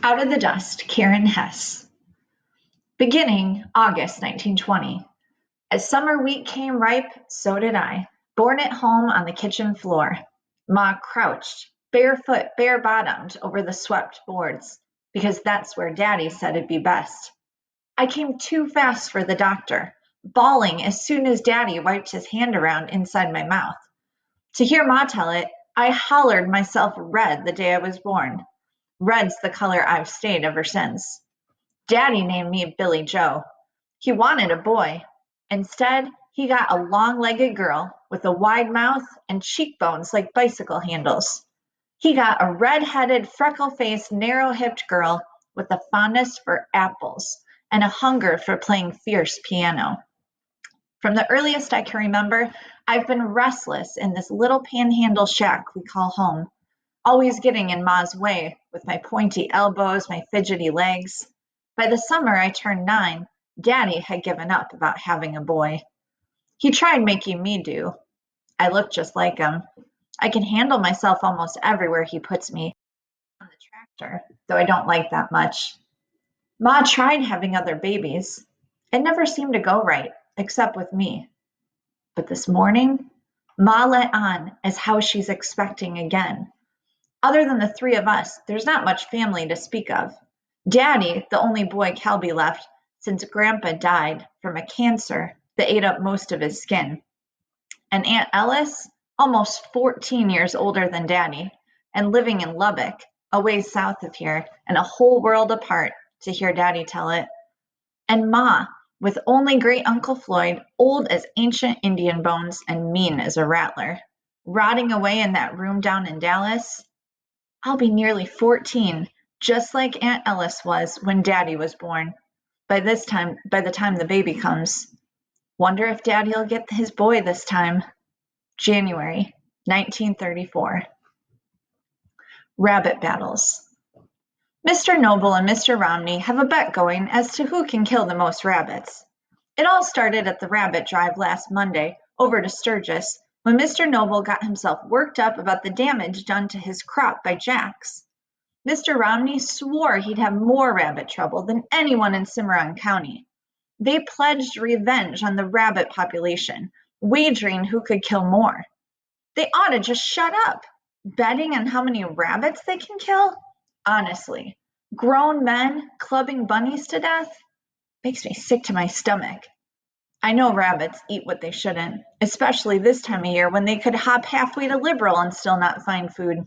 Out of the Dust, Karen Hess. Beginning August 1920. As summer wheat came ripe, so did I, born at home on the kitchen floor. Ma crouched, barefoot, bare-bottomed, over the swept boards, because that's where Daddy said it'd be best. I came too fast for the doctor, bawling as soon as Daddy wiped his hand around inside my mouth. To hear Ma tell it, I hollered myself red the day I was born. Red's the color I've stayed ever since. Daddy named me Billy Joe. He wanted a boy. Instead, he got a long-legged girl with a wide mouth and cheekbones like bicycle handles. He got a red-headed, freckle-faced, narrow-hipped girl with a fondness for apples and a hunger for playing fierce piano. From the earliest I can remember, I've been restless in this little panhandle shack we call home, always getting in Ma's way with my pointy elbows, my fidgety legs. By the summer I turned 9, Daddy had given up about having a boy. He tried making me do. I look just like him. I can handle myself almost everywhere he puts me. On the tractor, though I don't like that much. Ma tried having other babies. It never seemed to go right, except with me. But this morning, Ma let on as how she's expecting again. Other than the 3 of us, there's not much family to speak of. Daddy, the only boy Kelby left since Grandpa died from a cancer that ate up most of his skin. And Aunt Ellis, almost 14 years older than Daddy, and living in Lubbock, a ways south of here, and a whole world apart, to hear Daddy tell it. And Ma, with only great Uncle Floyd, old as ancient Indian bones and mean as a rattler, rotting away in that room down in Dallas. I'll be nearly 14, just like Aunt Ellis was when Daddy was born. By the time the baby comes. Wonder if Daddy'll get his boy this time. January 1934. Rabbit battles. Mr. Noble and Mr. Romney have a bet going as to who can kill the most rabbits. It all started at the rabbit drive last Monday over to Sturgis, when Mr. Noble got himself worked up about the damage done to his crop by jacks. Mr. Romney swore he'd have more rabbit trouble than anyone in Cimarron County. They pledged revenge on the rabbit population, wagering who could kill more. They ought to just shut up. Betting on how many rabbits they can kill? Honestly, grown men clubbing bunnies to death makes me sick to my stomach. I know rabbits eat what they shouldn't, especially this time of year when they could hop halfway to Liberal and still not find food.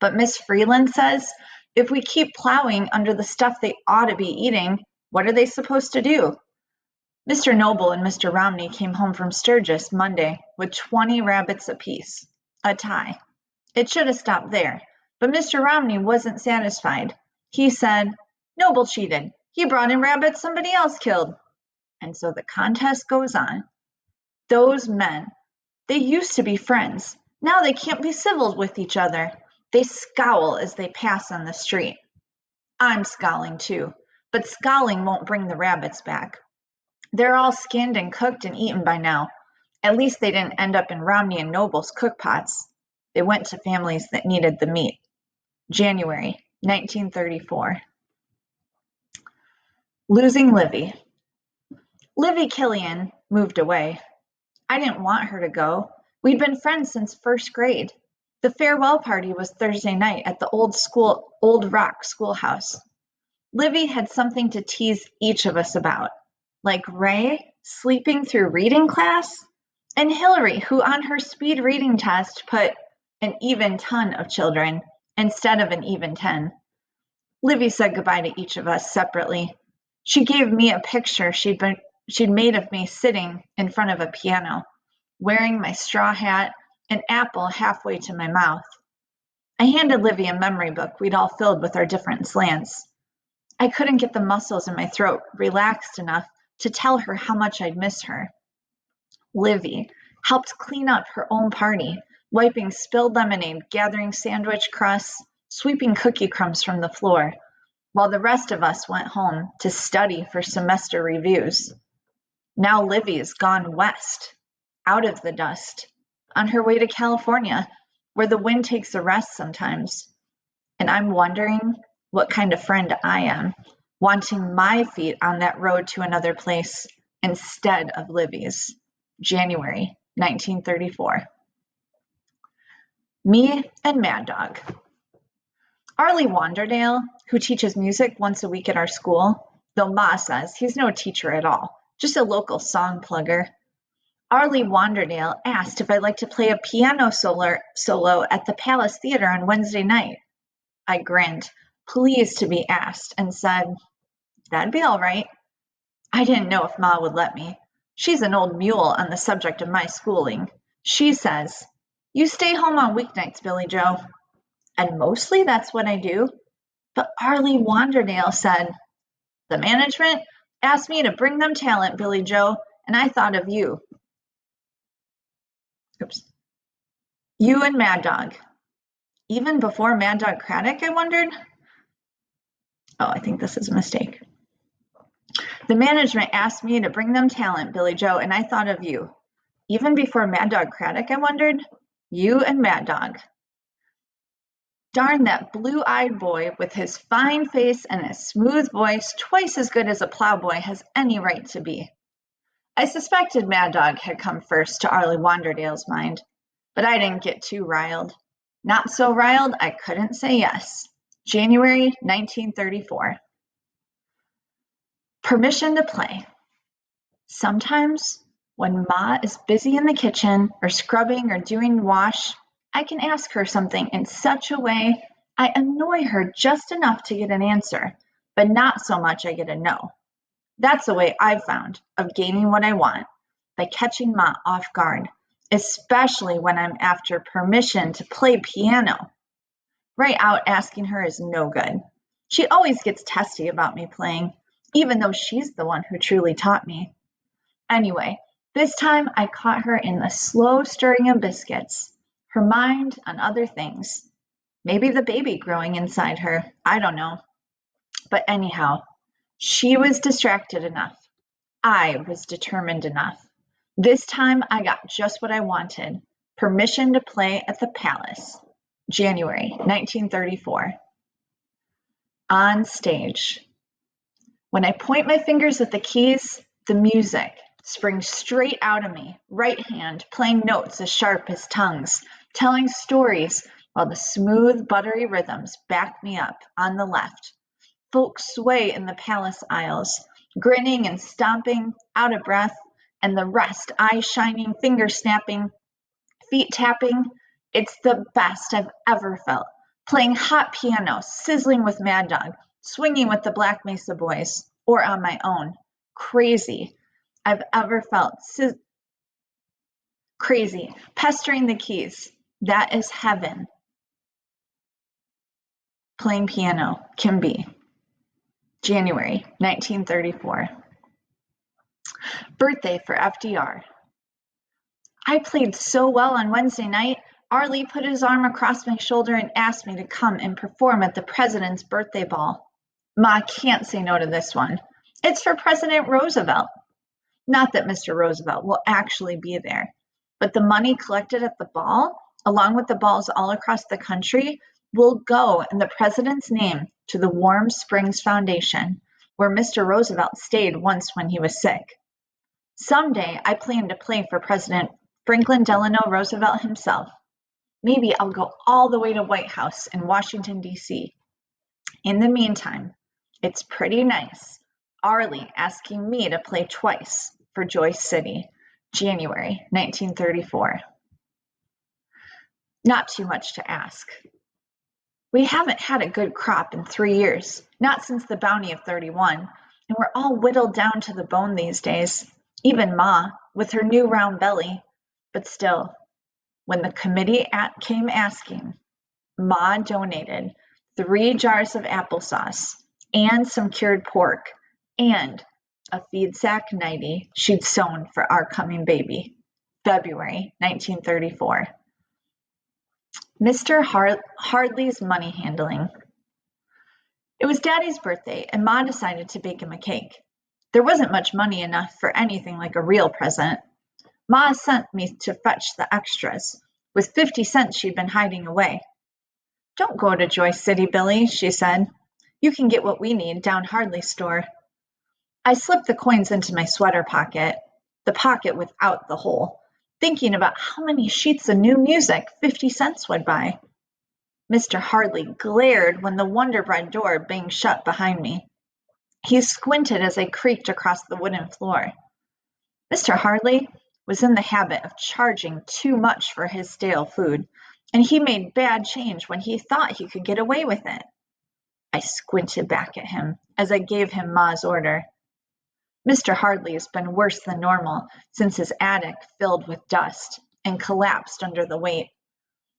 But Miss Freeland says if we keep plowing under the stuff they ought to be eating, what are they supposed to do? Mr. Noble and Mr. Romney came home from Sturgis Monday with 20 rabbits apiece, a tie. It should have stopped there, but Mr. Romney wasn't satisfied. He said, Noble cheated. He brought in rabbits somebody else killed. And so the contest goes on. Those men, they used to be friends. Now they can't be civil with each other. They scowl as they pass on the street. I'm scowling too, but scowling won't bring the rabbits back. They're all skinned and cooked and eaten by now. At least they didn't end up in Romney and Noble's cookpots. They went to families that needed the meat. January 1934. Losing Livy. Livy Killian moved away. I didn't want her to go. We'd been friends since first grade. The farewell party was Thursday night at the Old Rock schoolhouse. Livy had something to tease each of us about, like Ray sleeping through reading class, and Hillary, who on her speed reading test put an even ton of children instead of an even 10. Livy said goodbye to each of us separately. She gave me a picture she'd made of me sitting in front of a piano, wearing my straw hat, an apple halfway to my mouth. I handed Livy a memory book we'd all filled with our different slants. I couldn't get the muscles in my throat relaxed enough to tell her how much I'd miss her. Livy helped clean up her own party, wiping spilled lemonade, gathering sandwich crusts, sweeping cookie crumbs from the floor, while the rest of us went home to study for semester reviews. Now Livy's gone west, out of the dust, on her way to California, where the wind takes a rest sometimes. And I'm wondering what kind of friend I am, wanting my feet on that road to another place instead of Livy's. January 1934. Me and Mad Dog. Arlie Wanderdale, who teaches music once a week at our school, though Ma says he's no teacher at all, just a local song plugger. Arlie Wanderdale asked if I'd like to play a piano solo at the Palace Theater on Wednesday night. I grinned, pleased to be asked, and said, that'd be all right. I didn't know if Ma would let me. She's an old mule on the subject of my schooling. She says, you stay home on weeknights, Billy Joe. And mostly that's what I do. But Arlie Wanderdale said, the management asked me to bring them talent, Billy Joe, and I thought of you. Oops. You and Mad Dog. Even before Mad Dog Craddock, I wondered? Oh, I think this is a mistake. The management asked me to bring them talent, Billy Joe, and I thought of you. Even before Mad Dog Craddock, I wondered? You and Mad Dog. Darn that blue-eyed boy with his fine face and his smooth voice, twice as good as a plowboy, has any right to be. I suspected Mad Dog had come first to Arlie Wanderdale's mind, but I didn't get too riled. Not so riled I couldn't say yes. January 1934. Permission to play. Sometimes, when Ma is busy in the kitchen or scrubbing or doing wash, I can ask her something in such a way I annoy her just enough to get an answer, but not so much I get a no. That's the way I've found of gaining what I want, by catching Ma off guard, especially when I'm after permission to play piano. Right out asking her is no good. She always gets testy about me playing, even though she's the one who truly taught me. Anyway, this time I caught her in the slow stirring of biscuits, her mind on other things. Maybe the baby growing inside her, I don't know. But anyhow, she was distracted enough. I was determined enough. This time I got just what I wanted, permission to play at the Palace. January 1934. On stage. When I point my fingers at the keys, the music springs straight out of me, right hand playing notes as sharp as tongues, telling stories while the smooth, buttery rhythms back me up on the left. Folks sway in the palace aisles, grinning and stomping, out of breath, and the rest eyes shining, fingers snapping, feet tapping. It's the best I've ever felt. Playing hot piano, sizzling with Mad Dog, swinging with the Black Mesa Boys, or on my own. Crazy I've ever felt. Crazy, pestering the keys. That is heaven. Playing piano can be. January 1934. Birthday for FDR. I played so well on Wednesday night, Arlie put his arm across my shoulder and asked me to come and perform at the president's birthday ball. Ma can't say no to this one. It's for President Roosevelt. Not that Mr. Roosevelt will actually be there, but the money collected at the ball, along with the balls all across the country, will go in the president's name to the Warm Springs Foundation, where Mr. Roosevelt stayed once when he was sick. Someday I plan to play for President Franklin Delano Roosevelt himself. Maybe I'll go all the way to White House in Washington, D.C. In the meantime, it's pretty nice. Arlie asking me to play twice for Joyce City, January 1934. Not too much to ask. We haven't had a good crop in 3 years, not since the bounty of 31, and we're all whittled down to the bone these days, even Ma, with her new round belly. But still, when the committee came asking, Ma donated 3 jars of applesauce and some cured pork and a feed sack nightie she'd sewn for our coming baby. February 1934. Mr. Hardley's money handling. It was Daddy's birthday, and Ma decided to bake him a cake. There wasn't much money enough for anything like a real present. Ma sent me to fetch the extras, with 50 cents she'd been hiding away. Don't go to Joyce City, Billy, she said. You can get what we need down Hardley store. I slipped the coins into my sweater pocket, the pocket without the hole, thinking about how many sheets of new music 50 cents would buy. Mr. Hardley glared when the Wonder Bread door banged shut behind me. He squinted as I creaked across the wooden floor. Mr. Hardley was in the habit of charging too much for his stale food, and he made bad change when he thought he could get away with it. I squinted back at him as I gave him Ma's order. Mr. Hardley has been worse than normal since his attic filled with dust and collapsed under the weight.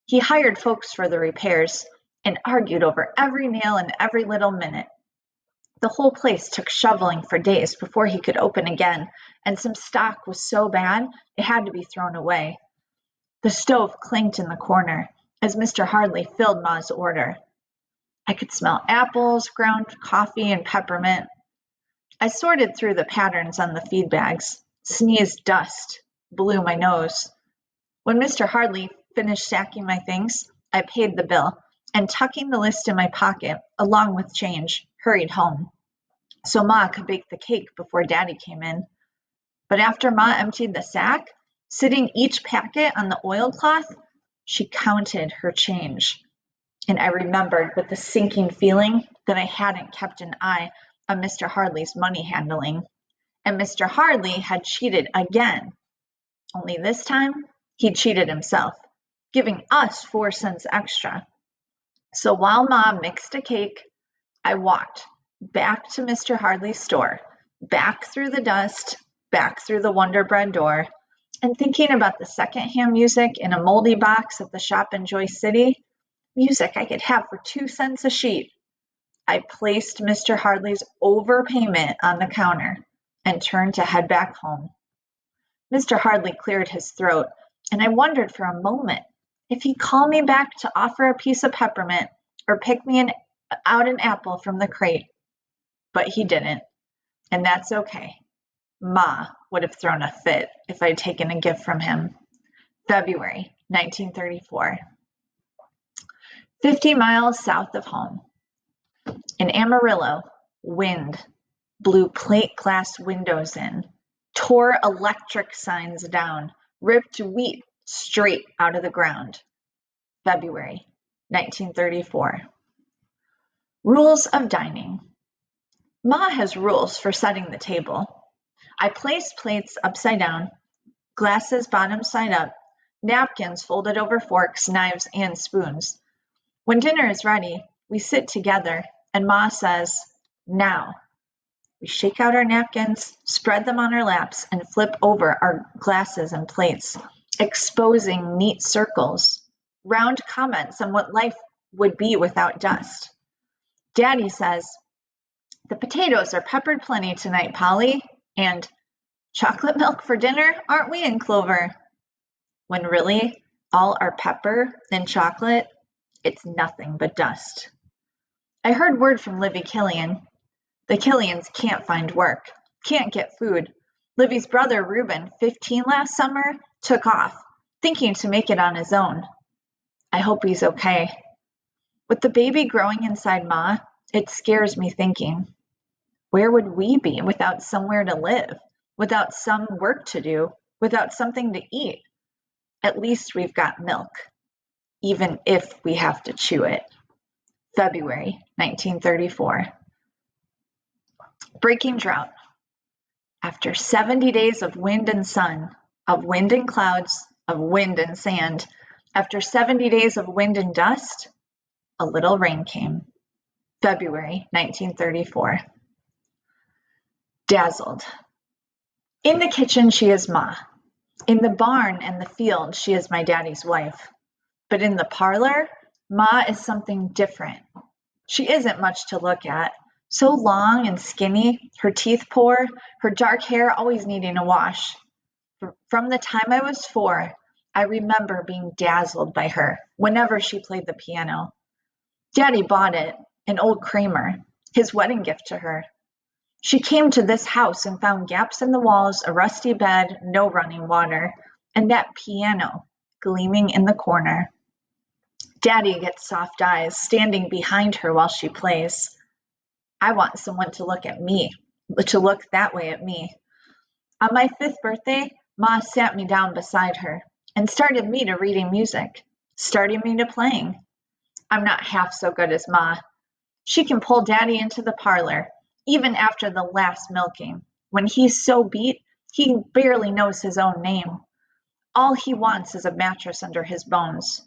He hired folks for the repairs and argued over every nail and every little minute. The whole place took shoveling for days before he could open again, and some stock was so bad it had to be thrown away. The stove clinked in the corner as Mr. Hardley filled Ma's order. I could smell apples, ground coffee, and peppermint. I sorted through the patterns on the feed bags, sneezed dust, blew my nose. When Mr. Hardley finished sacking my things, I paid the bill, and tucking the list in my pocket, along with change, hurried home, so Ma could bake the cake before Daddy came in. But after Ma emptied the sack, sitting each packet on the oilcloth, she counted her change. And I remembered with a sinking feeling that I hadn't kept an eye on Mr. Hardley's money handling. And Mr. Hardley had cheated again. Only this time, he cheated himself, giving us 4 cents extra. So while Ma mixed a cake, I walked back to Mr. Hardley's store, back through the dust, back through the Wonder Bread door, and thinking about the secondhand music in a moldy box at the shop in Joyce City, music I could have for 2 cents a sheet, I placed Mr. Hardley's overpayment on the counter and turned to head back home. Mr. Hardley cleared his throat, and I wondered for a moment if he'd call me back to offer a piece of peppermint or pick me out an apple from the crate. But he didn't, and that's okay. Ma would have thrown a fit if I'd taken a gift from him. February 1934. 50 miles south of home. In Amarillo, wind blew plate glass windows in, tore electric signs down, ripped wheat straight out of the ground. February 1934. Rules of dining. Ma has rules for setting the table. I place plates upside down, glasses bottom side up, napkins folded over forks, knives, and spoons. When dinner is ready, we sit together, and Ma says, "Now." We shake out our napkins, spread them on our laps, and flip over our glasses and plates, exposing neat circles, round comments on what life would be without dust. Daddy says, "The potatoes are peppered plenty tonight, Polly," and "Chocolate milk for dinner, aren't we in Clover?" When really, all our pepper and chocolate, it's nothing but dust. I heard word from Livy Killian. The Killians can't find work, can't get food. Livy's brother, Reuben, 15 last summer, took off, thinking to make it on his own. I hope he's okay. With the baby growing inside Ma, it scares me thinking. Where would we be without somewhere to live, without some work to do, without something to eat? At least we've got milk, even if we have to chew it. February 1934. Breaking drought. After 70 days of wind and sun, of wind and clouds, of wind and sand, after 70 days of wind and dust, a little rain came. February 1934. Dazzled. In the kitchen, she is Ma. In the barn and the field, she is my daddy's wife. But in the parlor, Ma is something different. She isn't much to look at. So long and skinny, her teeth poor, her dark hair always needing a wash. From the time I was 4, I remember being dazzled by her whenever she played the piano. Daddy bought it, an old Kramer, his wedding gift to her. She came to this house and found gaps in the walls, a rusty bed, no running water, and that piano gleaming in the corner. Daddy gets soft eyes, standing behind her while she plays. I want someone to look that way at me. On my 5th birthday, Ma sat me down beside her and started me to reading music, starting me to playing. I'm not half so good as Ma. She can pull Daddy into the parlor, even after the last milking. When he's so beat, he barely knows his own name. All he wants is a mattress under his bones.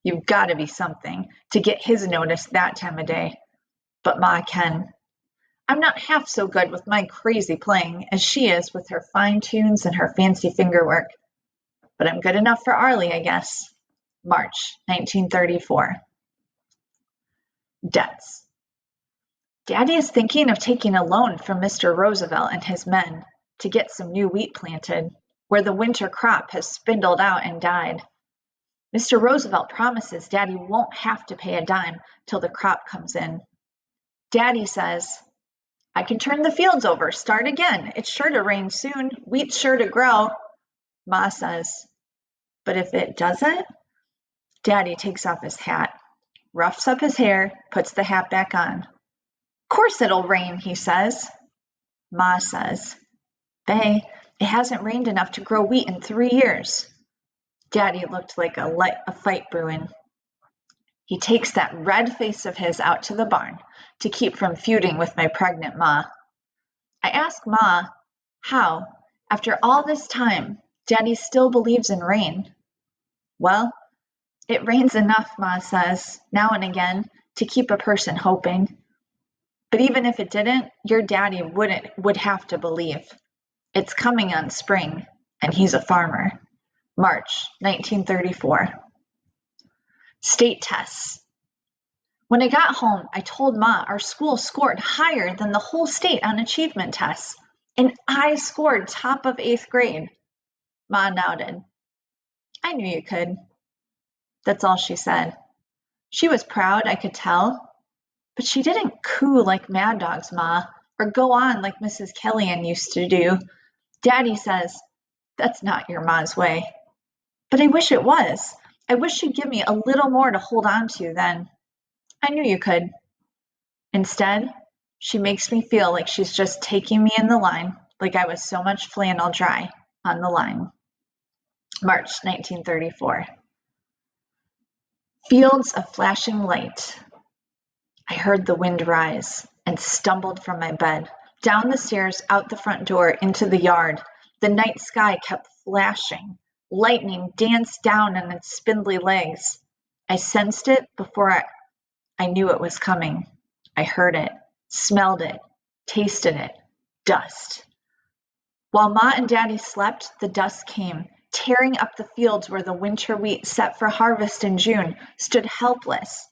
You've got to be something to get his notice that time of day. But Ma can. I'm not half so good with my crazy playing as she is with her fine tunes and her fancy fingerwork. But I'm good enough for Arlie, I guess. March 1934. Debts. Daddy is thinking of taking a loan from Mr. Roosevelt and his men to get some new wheat planted, where the winter crop has spindled out and died. Mr. Roosevelt promises Daddy won't have to pay a dime till the crop comes in. Daddy says, I can turn the fields over, start again. It's sure to rain soon. Wheat's sure to grow. Ma says, but if it doesn't? Daddy takes off his hat, roughs up his hair, puts the hat back on. Course it'll rain, he says. Ma says, Bay, it hasn't rained enough to grow wheat in 3 years. Daddy looked like a fight brewing. He takes that red face of his out to the barn to keep from feuding with my pregnant Ma. I ask Ma how, after all this time, Daddy still believes in rain. Well, it rains enough, Ma says, now and again, to keep a person hoping. But even if it didn't, your daddy would have to believe. It's coming on spring, and he's a farmer. March 1934. State tests. When I got home, I told Ma our school scored higher than the whole state on achievement tests, and I scored top of 8th grade. Ma nodded. I knew you could. That's all she said. She was proud, I could tell, but she didn't coo like Mad Dog's Ma, or go on like Mrs. Kellyanne used to do. Daddy says, that's not your Ma's way. But I wish it was. I wish she'd give me a little more to hold on to then. I knew you could. Instead, she makes me feel like she's just taking me in the line, like I was so much flannel dry on the line. March 1934. Fields of flashing light. I heard the wind rise and stumbled from my bed, down the stairs, out the front door, into the yard. The night sky kept flashing. Lightning danced down on its spindly legs. I sensed it before I knew it was coming. I heard it, smelled it, tasted it. Dust. While Ma and Daddy slept, the dust came, tearing up the fields where the winter wheat set for harvest in June stood helpless.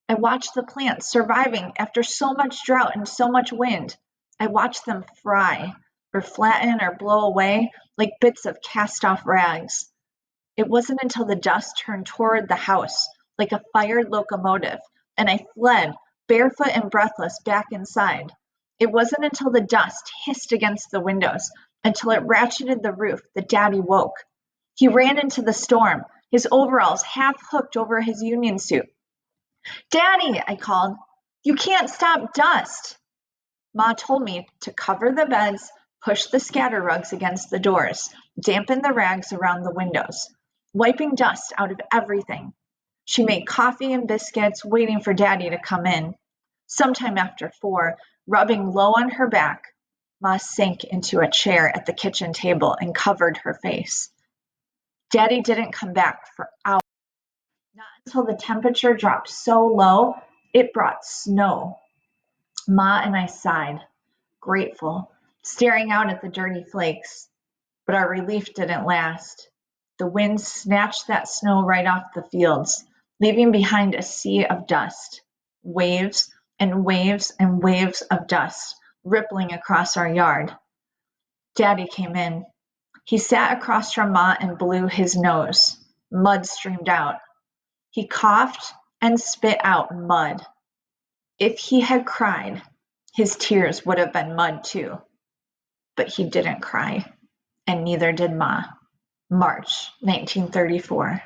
I watched the plants surviving after so much drought and so much wind. I watched them fry, or flatten or blow away like bits of cast-off rags. It wasn't until the dust turned toward the house, like a fired locomotive, and I fled, barefoot and breathless, back inside. It wasn't until the dust hissed against the windows, until it ratcheted the roof, that Daddy woke. He ran into the storm, his overalls half hooked over his union suit. Daddy, I called, you can't stop dust. Ma told me to cover the beds, push the scatter rugs against the doors, dampen the rags around the windows, wiping dust out of everything. She made coffee and biscuits, waiting for Daddy to come in. Sometime after 4, rubbing low on her back, Ma sank into a chair at the kitchen table and covered her face. Daddy didn't come back for hours. Not until the temperature dropped so low, it brought snow. Ma and I sighed, grateful, staring out at the dirty flakes. But our relief didn't last. The wind snatched that snow right off the fields, leaving behind a sea of dust, waves and waves and waves of dust rippling across our yard. Daddy came in. He sat across from Ma and blew his nose. Mud streamed out. He coughed and spit out mud. If he had cried, his tears would have been mud too. But he didn't cry, and neither did Ma. March 1934.